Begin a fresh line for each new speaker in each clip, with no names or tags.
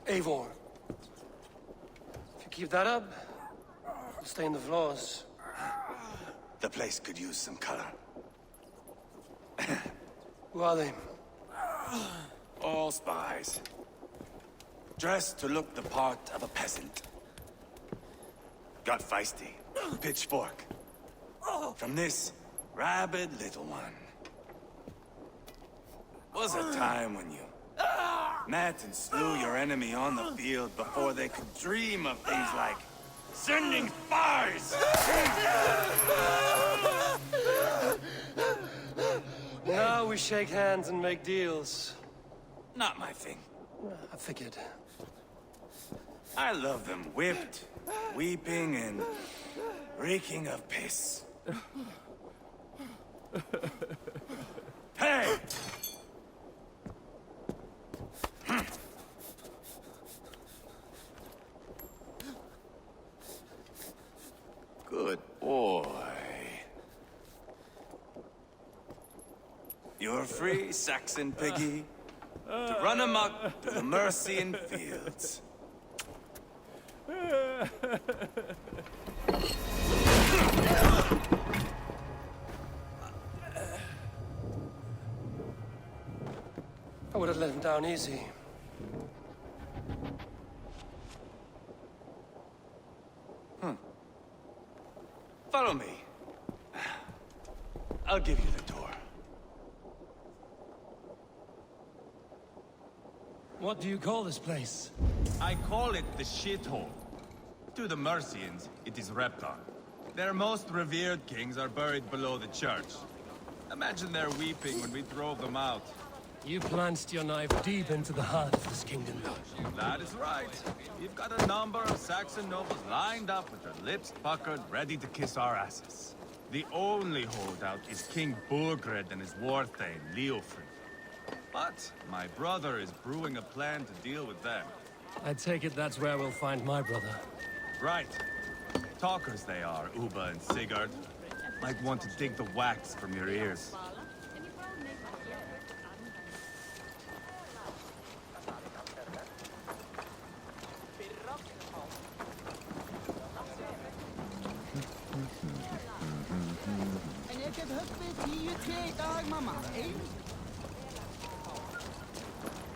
Eivor. If you keep that up, it'll stay in the floors.
The place could use some color.
Who are they?
All spies. Dressed to look the part of a peasant. Got feisty. Pitchfork. From this rabid little one. Was a time when you met and slew your enemy on the field before they could dream of things like sending spies!
Now we shake hands and make deals.
Not my thing.
I figured.
I love them whipped, weeping, and reeking of piss. Hey! Good boy. You're free, Saxon piggy, to run amok through the Mercian fields.
I would have let him down easy.
Follow me. I'll give you the door.
What do you call this place?
I call it the shithole. To the Mercians, it is Reptar. Their most revered kings are buried below the church. Imagine their weeping when we drove them out.
You plunged your knife deep into the heart of this kingdom.
That is right. We've got a number of Saxon nobles lined up with their lips puckered, ready to kiss our asses. The only holdout is King Burgred and his war thane, Leofrid. But my brother is brewing a plan to deal with them.
I take it that's where we'll find my brother.
Right. Talkers they are, Uba and Sigurd. Might want to dig the wax from your ears.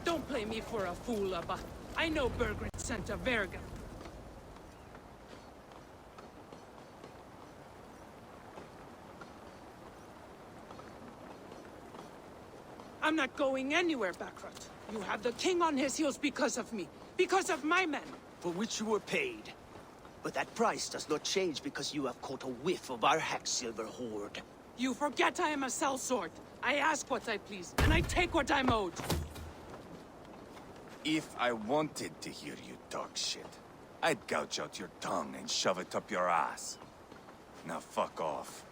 Don't play me for a fool, Abba. I know Burgred sent a Verga. I'm not going anywhere, Backrot. You have the king on his heels because of me. Because of my men.
For which you were paid. But that price does not change because you have caught a whiff of our Hacksilver hoard.
You forget I am a sellsword. I ask what I please, and I take what I'm owed.
If I wanted to hear you talk shit, I'd gouge out your tongue and shove it up your ass. Now fuck off.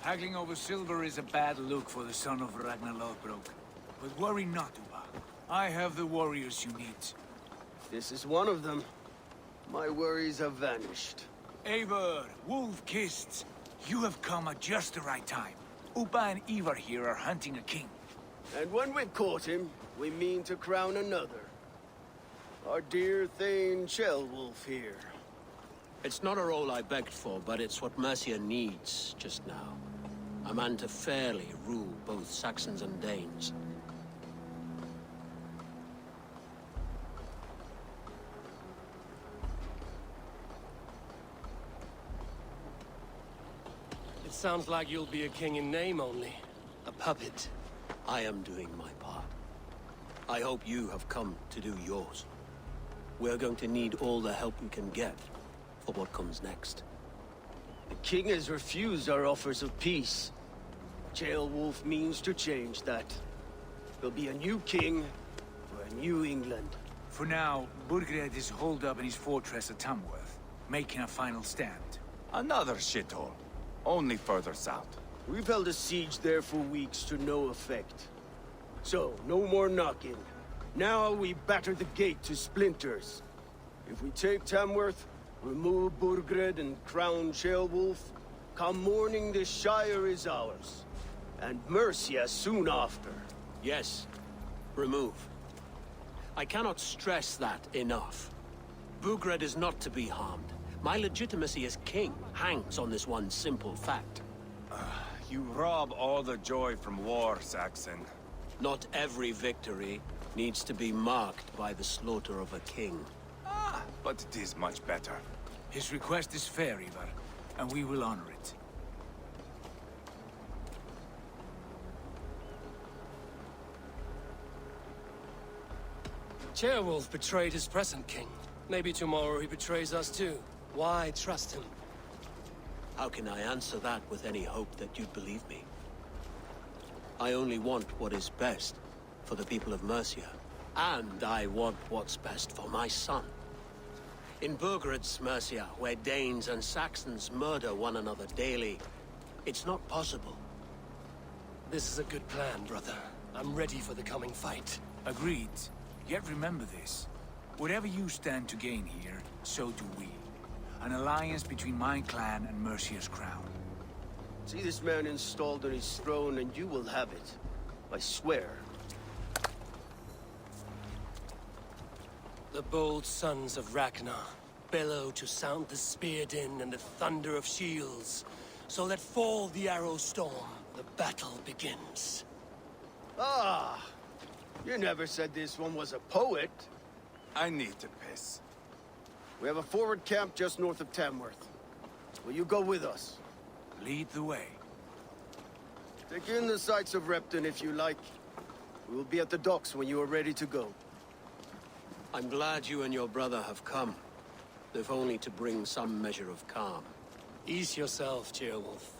Haggling over silver is a bad look for the son of Ragnar Lothbrok. But worry not, Uba. I have the warriors you need.
This is one of them. My worries have vanished.
Eivor, Wolf-Kissed, you have come at just the right time. Uba and Ivar here are hunting a king.
And when we've caught him, we mean to crown another. Our dear Thane Ceolwulf here.
It's not a role I begged for, but it's what Mercia needs just now. A man to fairly rule both Saxons and Danes.
It sounds like you'll be a king in name only.
A puppet. I am doing my part. I hope you have come to do yours. We're going to need all the help we can get for what comes next.
The king has refused our offers of peace. Ceolwulf means to change that. There'll be a new king for a new England.
For now, Burgred is holed up in his fortress at Tamworth, making a final stand.
Another shithole. Only further south.
We've held a siege there for weeks to no effect. So, no more knocking. Now we batter the gate to splinters. If we take Tamworth, remove Burgred and crown Ceolwulf, come morning the Shire is ours. And Mercia soon after.
Yes. Remove. I cannot stress that enough. Bugred is not to be harmed. My legitimacy as king hangs on this one simple fact.
You rob all the joy from war, Saxon.
Not every victory needs to be marked by the slaughter of a king.
But it is much better.
His request is fair, Ivar, and we will honor it.
Ceolwulf betrayed his present king. Maybe tomorrow he betrays us too. Why trust him?
How can I answer that with any hope that you'd believe me? I only want what is best for the people of Mercia. And I want what's best for my son. In Burgred's Mercia, where Danes and Saxons murder one another daily, it's not possible.
This is a good plan, brother. I'm ready for the coming fight.
Agreed. Yet remember this. Whatever you stand to gain here, so do we. An alliance between my clan and Mercia's crown.
See this man installed on his throne and you will have it. I swear.
The bold sons of Ragnar bellow to sound the spear din and the thunder of shields. So let fall the arrow storm. The battle begins.
Ah! You never said this one was a poet.
I need to piss.
We have a forward camp just north of Tamworth. Will you go with us?
Lead the way.
Take in the sights of Repton if you like. We will be at the docks when you are ready to go.
I'm glad you and your brother have come, if only to bring some measure of calm.
Ease yourself, Ceolwulf.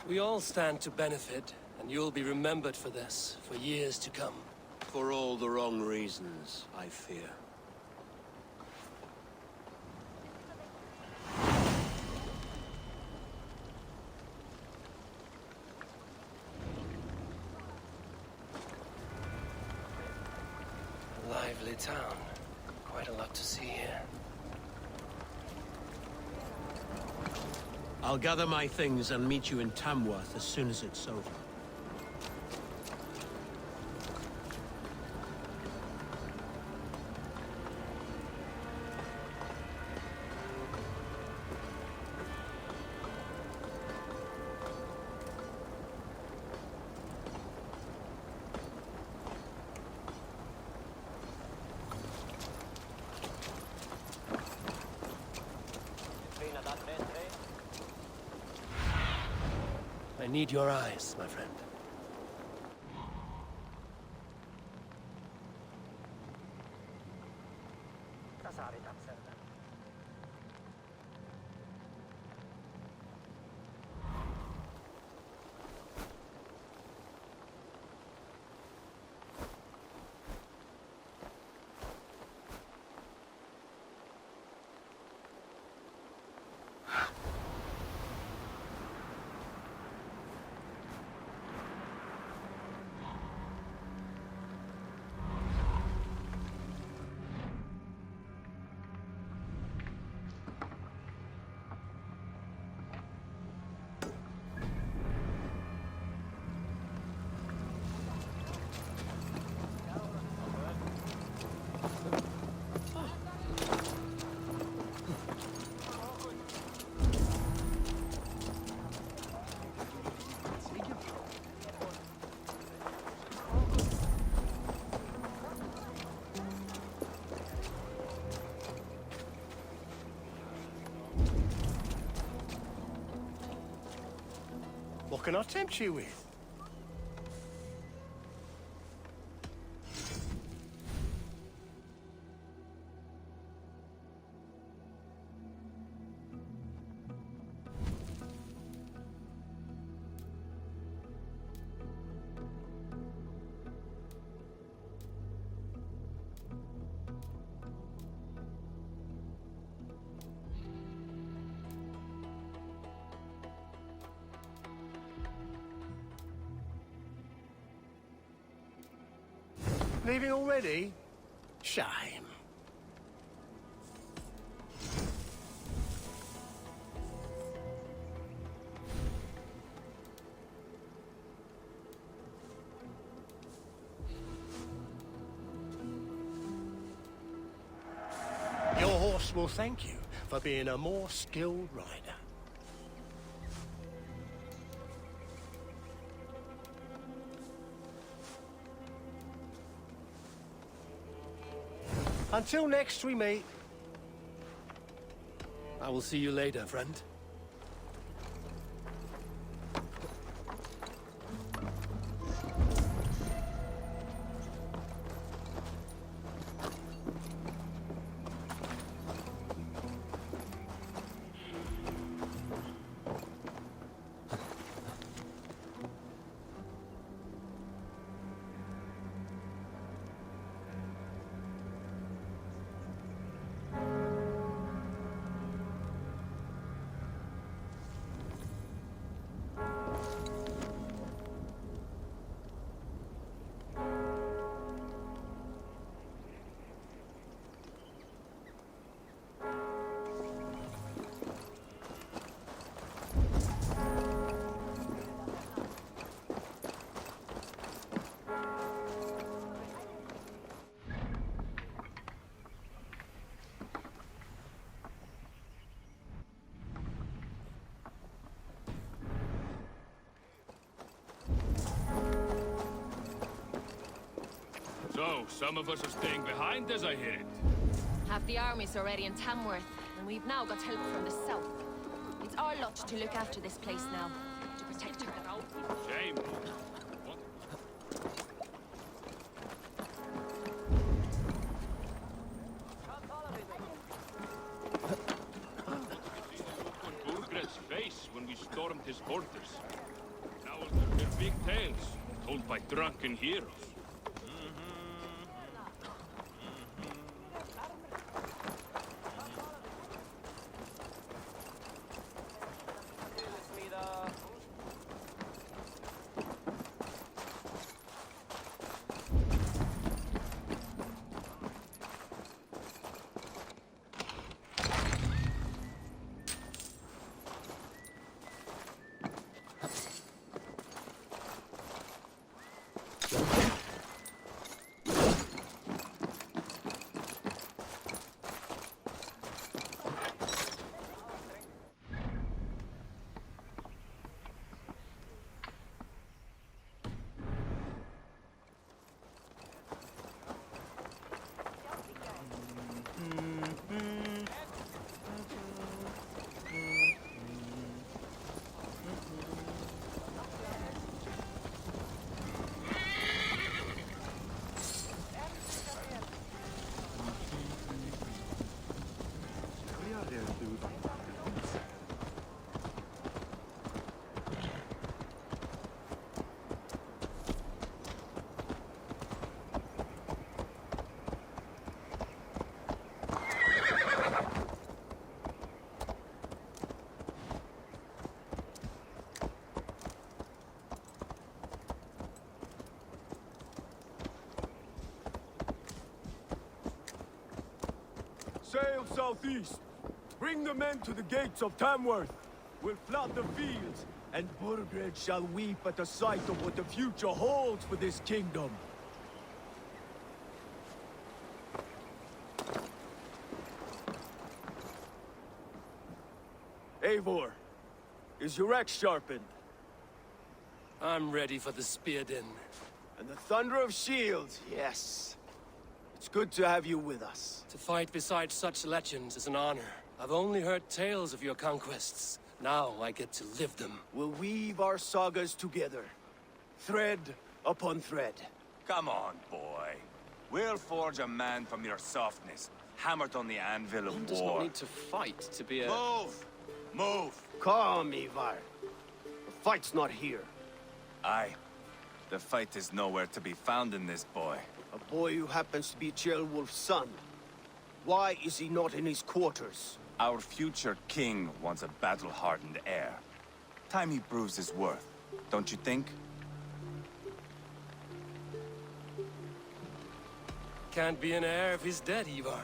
We all stand to benefit, and you'll be remembered for this, for years to come.
For all the wrong reasons, I fear.
Lively town. Quite a lot to see here.
I'll gather my things and meet you in Tamworth as soon as it's over.
I need your eyes, my friend.
What can I tempt you with? Leaving already? Shame. Your horse will thank you for being a more skilled rider. Until next we meet.
I will see you later, friend.
So, some of us are staying behind as I hear it.
Half the army's already in Tamworth, and we've now got help from the south. It's our lot to look after this place now, to protect her.
Shame. What? On Burgred's face when we stormed his fortress. Now we'll hear big tales told by drunken heroes.
Sail southeast. Bring the men to the gates of Tamworth. We'll flood the fields, and Burgred shall weep at the sight of what the future holds for this kingdom. Eivor, is your axe sharpened?
I'm ready for the spear din.
And the thunder of shields, yes. It's good to have you with us.
To fight beside such legends is an honor. I've only heard tales of your conquests. Now I get to live them.
We'll weave our sagas together. Thread upon thread.
Come on, boy. We'll forge a man from your softness, hammered on the anvil of
One does not
war.
need to fight to be a...
Move! Move!
Calm, Ivar. The fight's not here.
Aye. The fight is nowhere to be found in this boy.
A boy who happens to be Ceolwulf's son. Why is he not in his quarters?
Our future king wants a battle-hardened heir. Time he proves his worth, don't you think?
Can't be an heir if he's dead, Ivar.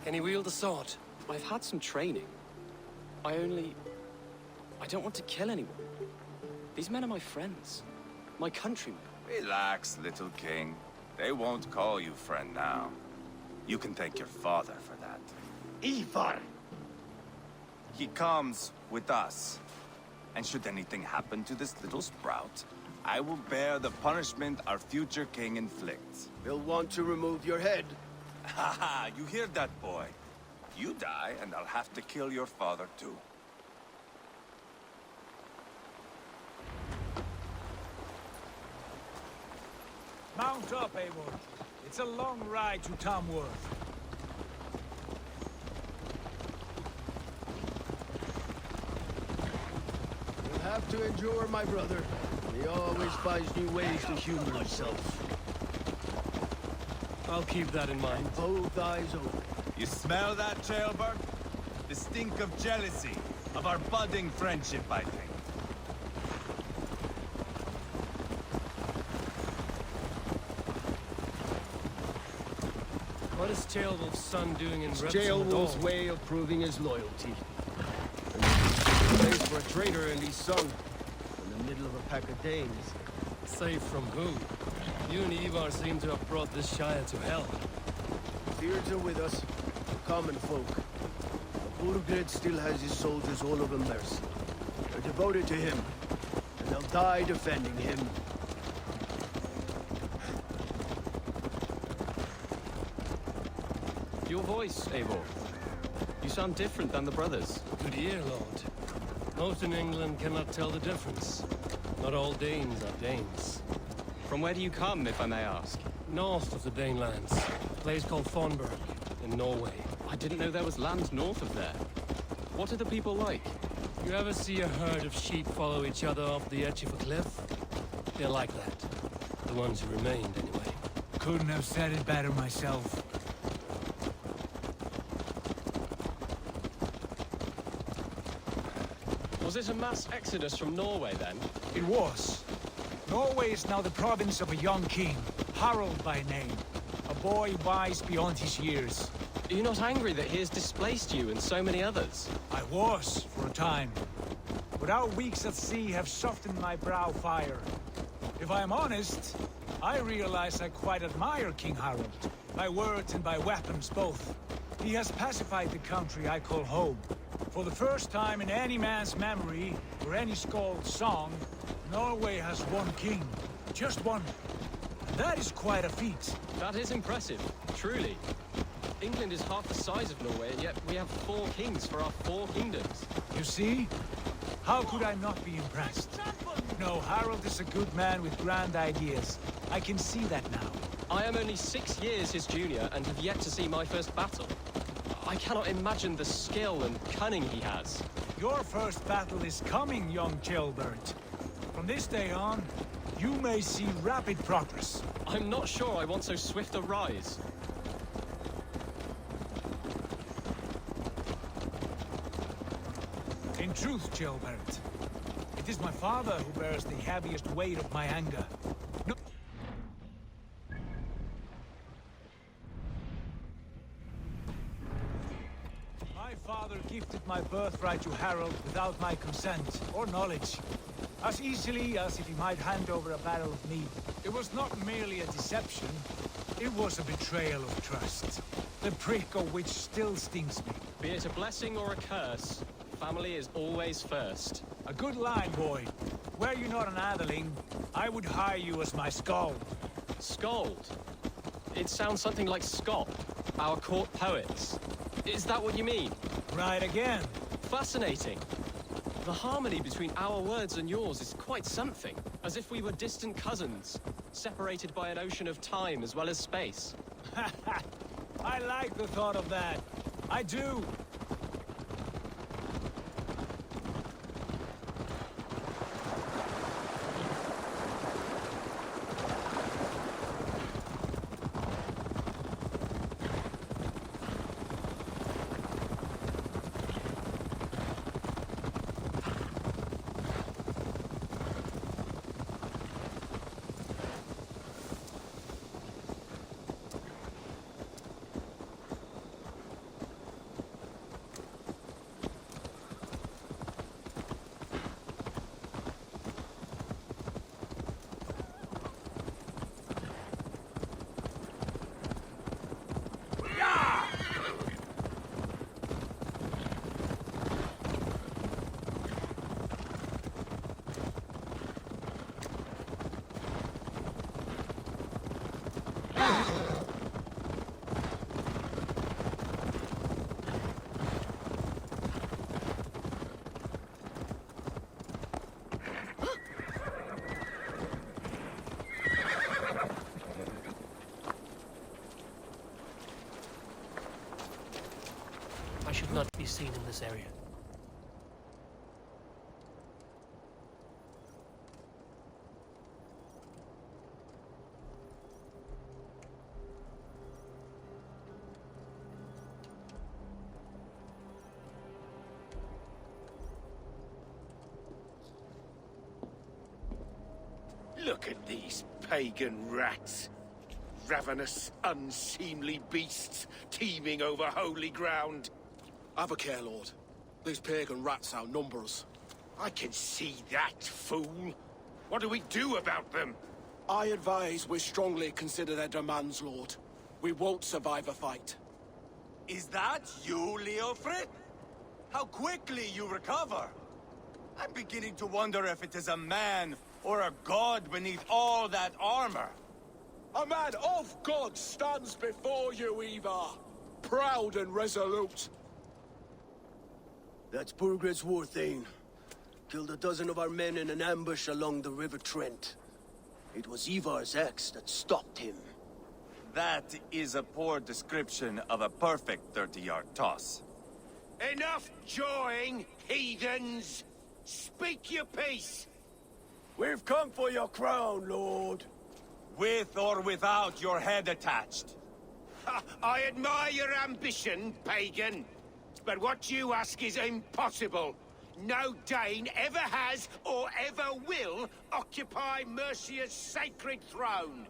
Can he wield a sword?
I've had some training. I don't want to kill anyone. These men are my friends. My countrymen.
Relax, little king. They won't call you friend now. You can thank your father for that.
Ivar!
He comes with us. And should anything happen to this little sprout, I will bear the punishment our future king inflicts.
They'll want to remove your head.
Haha, you hear that, boy? You die, and I'll have to kill your father, too.
Mount up, Eivor. It's a long ride to Tamworth.
You'll have to endure, my brother. He always finds new ways to humor himself.
I'll keep that in mind.
Both eyes open.
You smell that, jailbird? The stink of jealousy, of our budding friendship, I think.
What is Ceolwulf's son doing in Repson
Ceolwulf's way of proving his loyalty. And a place for a traitor and his son. In the middle of a pack of Danes.
Safe from who? You and Ivar seem to have brought this Shire to hell.
Fears are with us, the common folk. But Burgred still has his soldiers all over Mercia. They're devoted to him, and they'll die defending him.
Your voice, Eivor. You sound different than the brothers.
Good ear, Lord. Most in England cannot tell the difference. Not all Danes are Danes.
From where do you come, if I may ask?
North of the Danelands. A place called Fonberg, in Norway.
I didn't know there was land north of there. What are the people like?
You ever see a herd of sheep follow each other off the edge of a cliff? They're like that. The ones who remained, anyway.
Couldn't have said it better myself.
Was it a mass exodus from Norway, then?
It was. Norway is now the province of a young king, Harald by name. A boy wise beyond his years.
Are you not angry that he has displaced you and so many others?
I was, for a time. But our weeks at sea have softened my brow fire. If I am honest, I realize I quite admire King Harald. By words and by weapons both. He has pacified the country I call home. For the first time in any man's memory, or any skald's song, Norway has one king. Just one. And that is quite a feat.
That is impressive, truly. England is half the size of Norway, and yet we have 4 kings for our 4 kingdoms.
You see? How could I not be impressed? No, Harald is a good man with grand ideas. I can see that now.
I am only 6 years his junior and have yet to see my first battle. I cannot imagine the skill and cunning he has.
Your first battle is coming, young jailbird. From this day on, you may see rapid progress.
I'm not sure I want so swift a rise.
In truth, jailbird, it is my father who bears the heaviest weight of my anger. No. My father gifted my birthright to Harald without my consent or knowledge. As easily as if he might hand over a barrel of mead. It was not merely a deception, it was a betrayal of trust. The prick of which still stings me.
Be it a blessing or a curse, family is always first.
A good line, boy. Were you not an atheling, I would hire you as my skald.
Skald? It sounds something like Scott, our court poets. Is that what you mean?
Right again.
Fascinating. The harmony between our words and yours is quite something. As if we were distant cousins, separated by an ocean of time as well as space.
I like the thought of that. I do.
seen in this area.
Look at these pagan rats. Ravenous, unseemly beasts teeming over holy ground.
Have a care, Lord. These pagan rats outnumber us.
I can see that, fool. What do we do about them?
I advise we strongly consider their demands, Lord. We won't survive a fight.
Is that you, Leofrid? How quickly you recover! I'm beginning to wonder if it is a man or a god beneath all that armor.
A man of God stands before you, Eva. Proud and resolute.
That's Burgred's Warthane. Killed a dozen of our men in an ambush along the River Trent. It was Ivar's axe that stopped him.
That is a poor description of a perfect 30-yard toss.
Enough jawing, heathens! Speak your piece!
We've come for your crown, Lord.
With or without your head attached.
Ha, I admire your ambition, pagan. But what you ask is impossible. No Dane ever has or ever will occupy Mercia's sacred throne.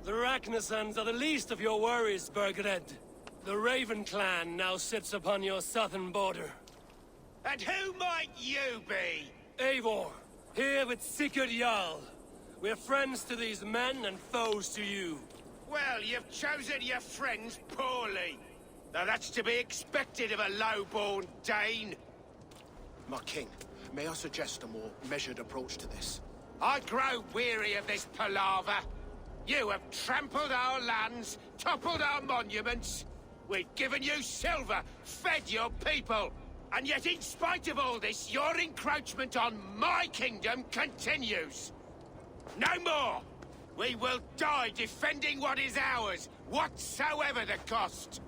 The Ragnarsons are the least of your worries, Burgred. The Raven clan now sits upon your southern border.
And who might you be?
Eivor, here with Sigurd Jarl. We're friends to these men and foes to you.
Well, you've chosen your friends poorly. Now that's to be expected of a low-born Dane.
My king, may I suggest a more measured approach to this?
I grow weary of this palaver. You have trampled our lands, toppled our monuments. We've given you silver, fed your people. And yet in spite of all this, your encroachment on my kingdom continues. No more! We will die defending what is ours, whatsoever the cost.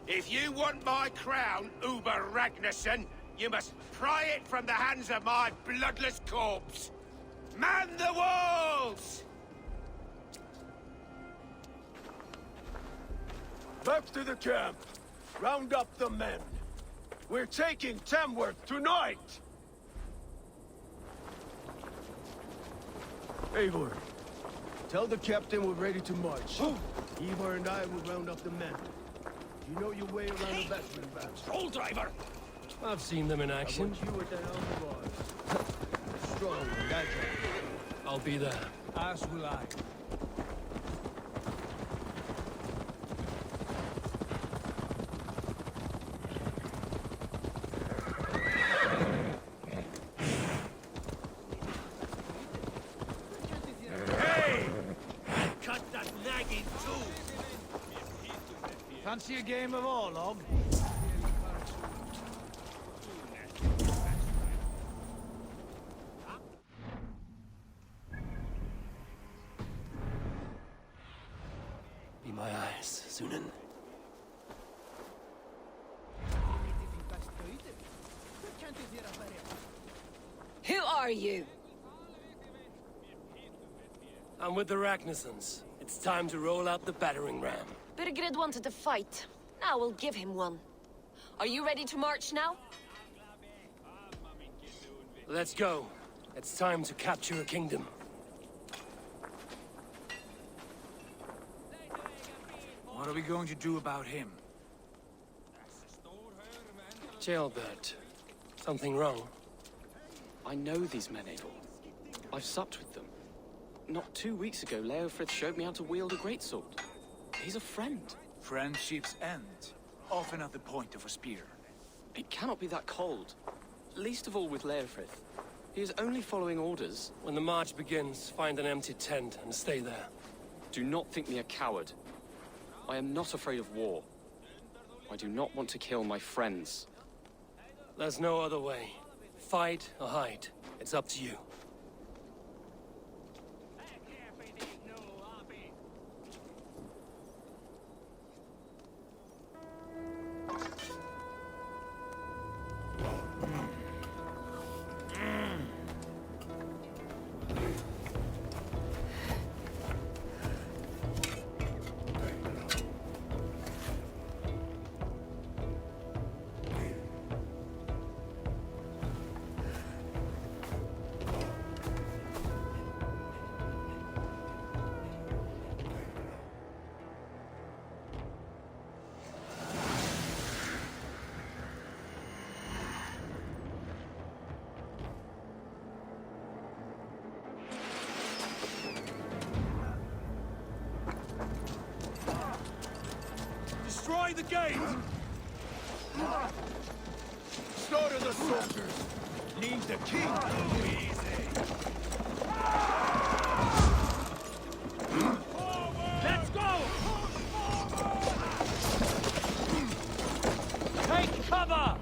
If you want my crown, Uber Ragnarsson, you must pry it from the hands of my bloodless corpse. Man the walls!
Back to the camp. Round up the men. We're taking Tamworth tonight! Eivor, tell the captain we're ready to march. Ivar and I will round up the men. You know your way around the batsman bats.
Troll driver! I've seen them in
I
action.
want you at the helm of ours. Strong and agile.
I'll be there.
As will I.
Cut that nagging too!
Fancy a game of Orlog?
Be my eyes, Sunan.
Who are you?
I'm with the Ragnarsons. It's time to roll out the battering ram.
Burgred wanted to fight. Now we'll give him one. Are you ready to march now?
Let's go. It's time to capture a kingdom.
What are we going to do about him?
Jailbird. Something wrong?
I know these men, Eivor. I've supped with them. Not 2 weeks ago, Leofrid showed me how to wield a greatsword. He's a friend.
Friendships end, often at the point of a spear.
It cannot be that cold. Least of all with Leofrid. He is only following orders.
When the march begins, find an empty tent and stay there.
Do not think me a coward. I am not afraid of war. I do not want to kill my friends.
There's no other way. Fight or hide. It's up to you.
Destroy the gate! Slaughter the soldiers! Leave the king easy!
Let's go! Take cover!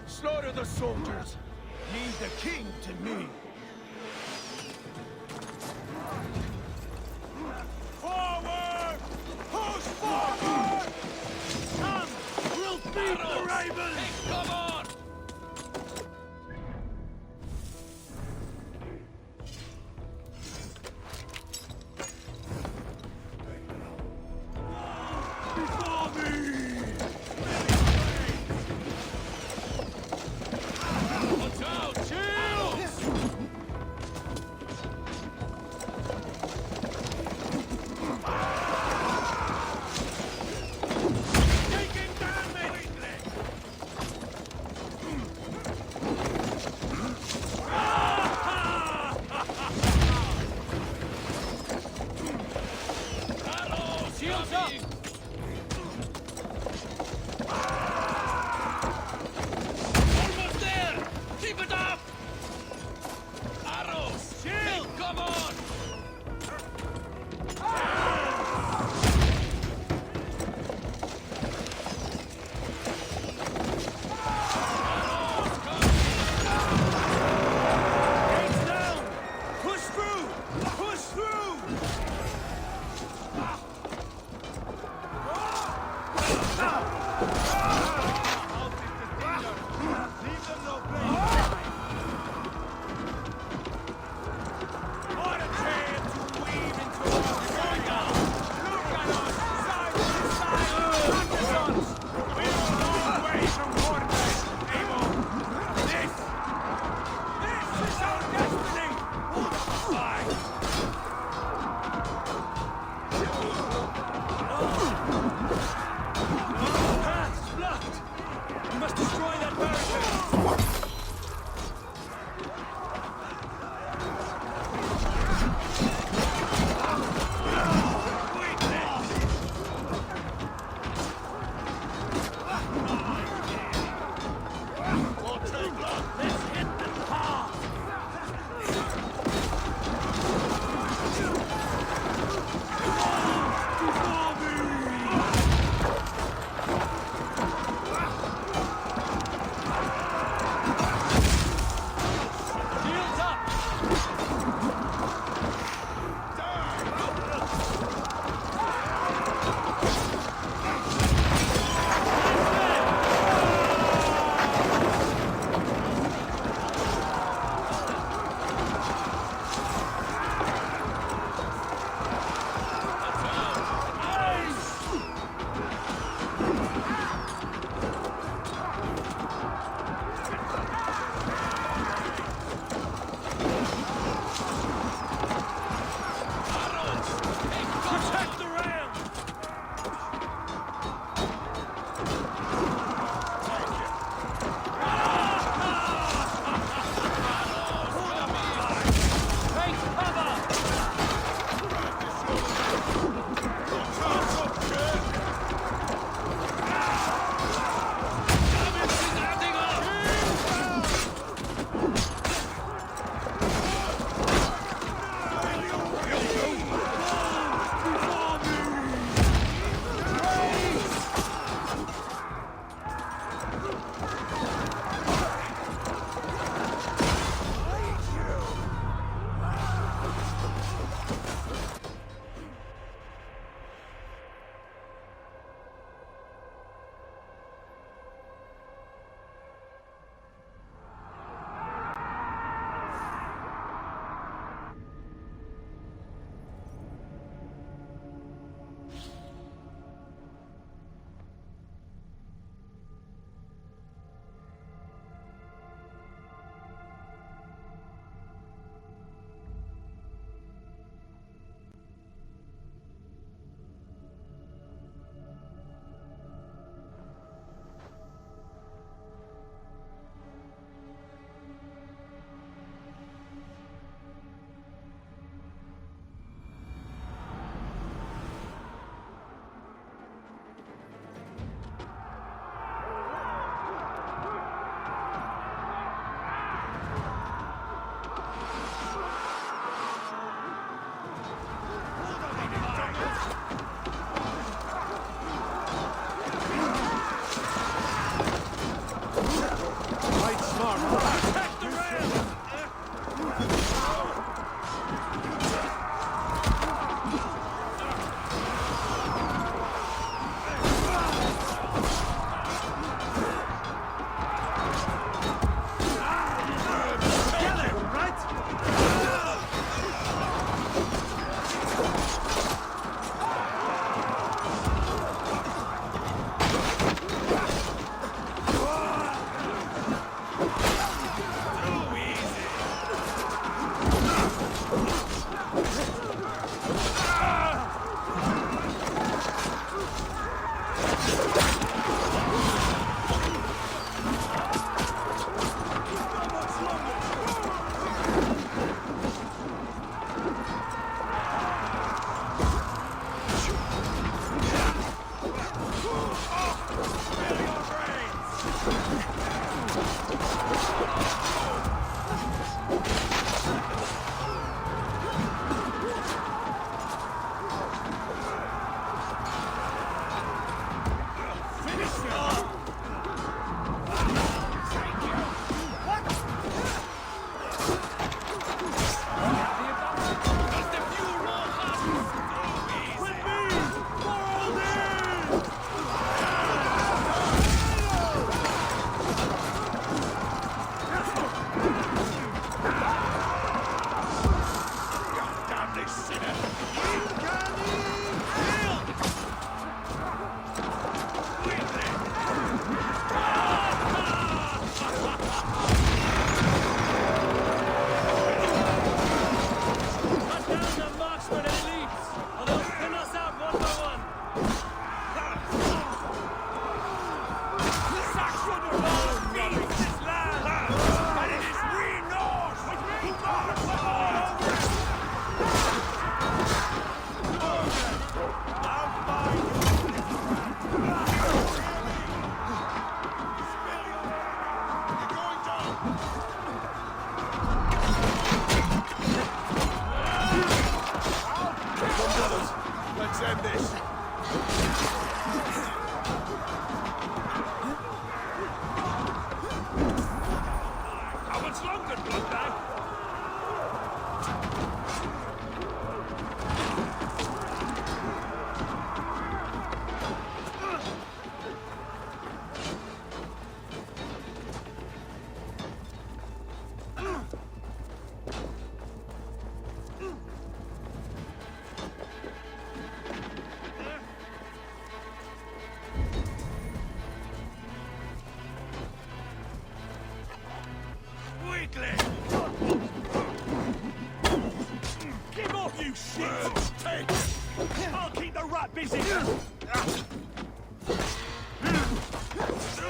Slaughter the soldiers! Leave the king to me! Forward! Push forward! Come! We'll beat the Ravens! Hey, come on! Before me! Watch out! Shields!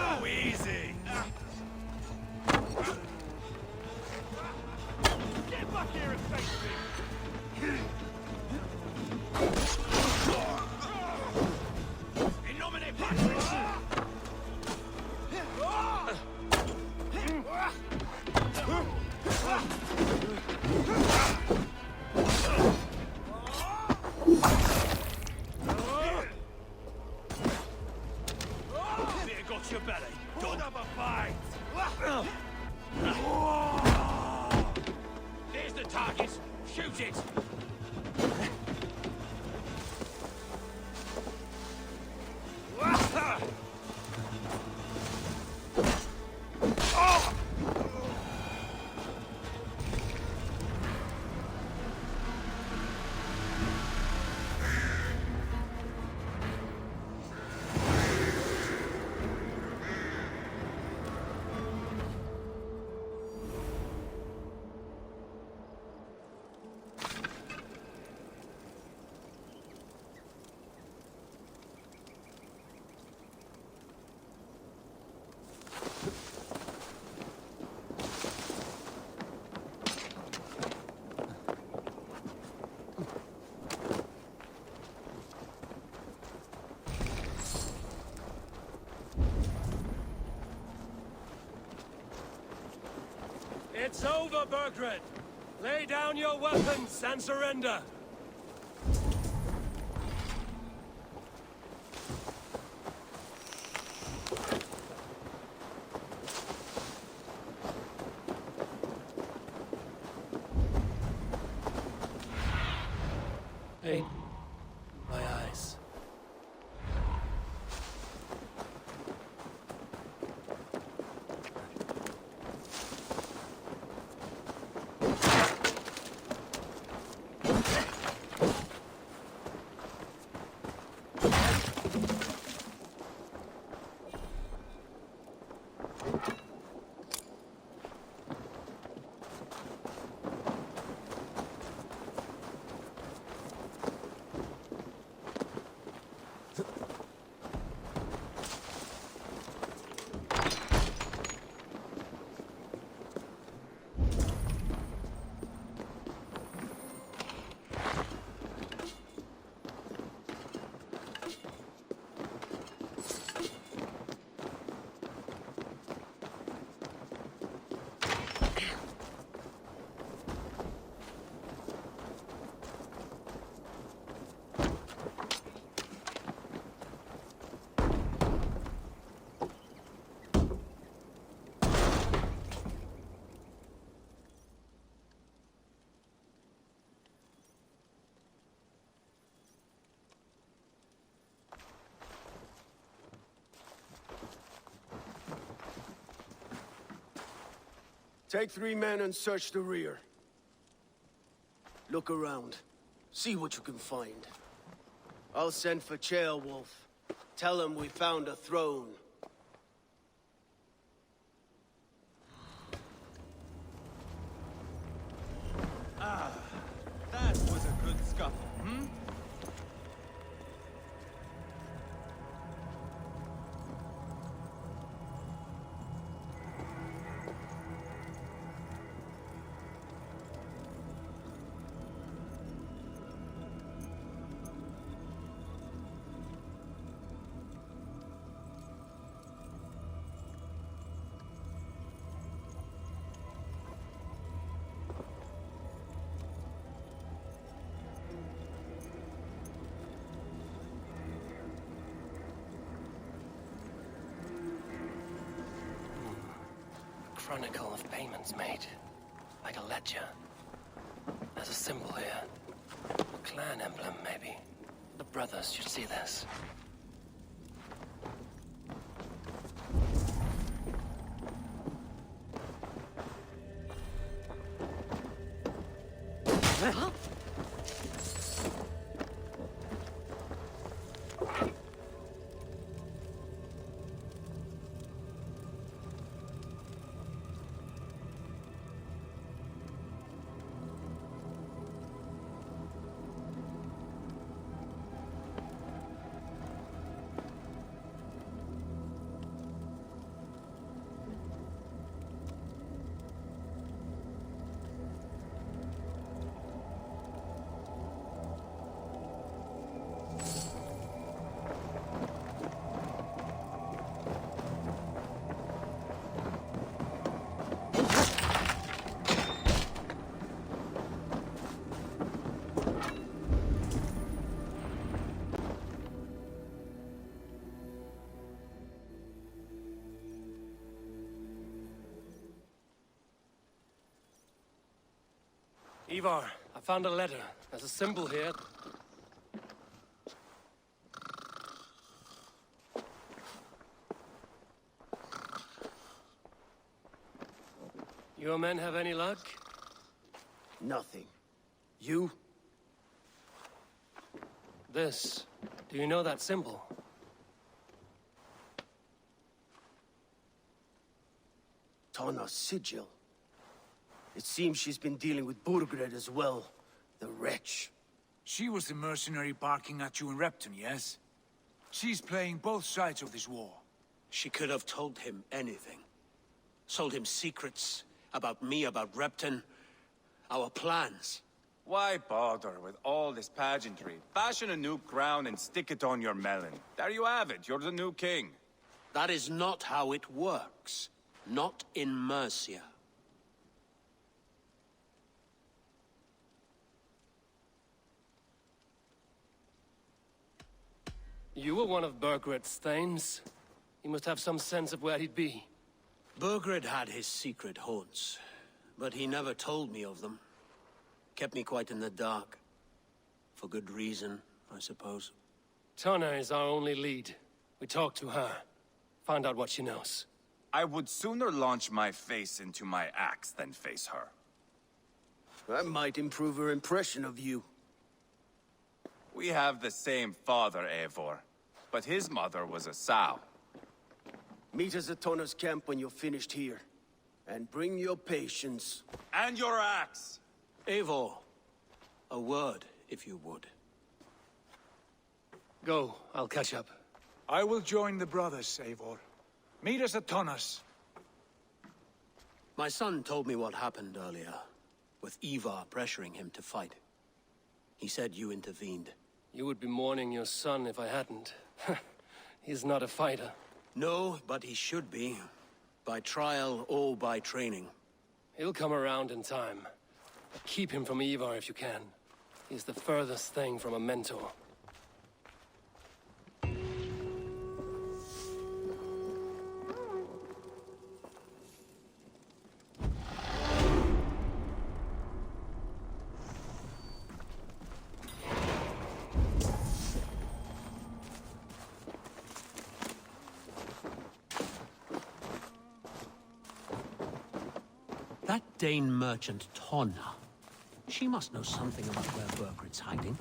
Go easy!
Get back here and face me! In nomine Patris!
Beer got your belly. Don't have a fight.
There's the target. Shoot it!
It's over, Burgred. Lay down your weapons and surrender. Pain. My eyes.
Take 3 men and search the rear. Look around. See what you can find. I'll send for Wolf. Tell him we found a throne.
That was a good scuffle, hmm?
Chronicle of payments made. Like a ledger. There's a symbol here. A clan emblem, maybe. The brothers should see this. Ivar, I found a letter. There's a symbol here. Your men have any luck?
Nothing. You?
This. Do you know that symbol?
Tana's sigil. It seems she's been dealing with Burgred as well. The wretch.
She was the mercenary barking at you in Repton, yes? She's playing both sides of this war.
She could have told him anything. Sold him secrets about me, about Repton, our plans.
Why bother with all this pageantry? Fashion a new crown and stick it on your melon. There you have it, you're the new king.
That is not how it works. Not in Mercia.
You were one of Burgred's thanes. He must have some sense of where he'd be.
Burgred had his secret haunts, but he never told me of them. Kept me quite in the dark. For good reason, I suppose.
Tana is our only lead. We talk to her. Find out what she knows.
I would sooner launch my face into my axe than face her.
That might improve her impression of you.
We have the same father, Eivor, but his mother was a sow.
Meet us at Tana's camp when you're finished here. And bring your patience.
And your axe!
Eivor, a word, if you would.
Go, I'll catch up.
I will join the brothers, Eivor. Meet us at Tana's.
My son told me what happened earlier, with Ivar pressuring him to fight. He said you intervened.
You would be mourning your son if I hadn't. He's not a fighter.
No, but he should be. By trial or by training.
He'll come around in time. But keep him from Ivar if you can. He's the furthest thing from a mentor.
That Dane merchant Tonna. She must know something about where Burgred's hiding.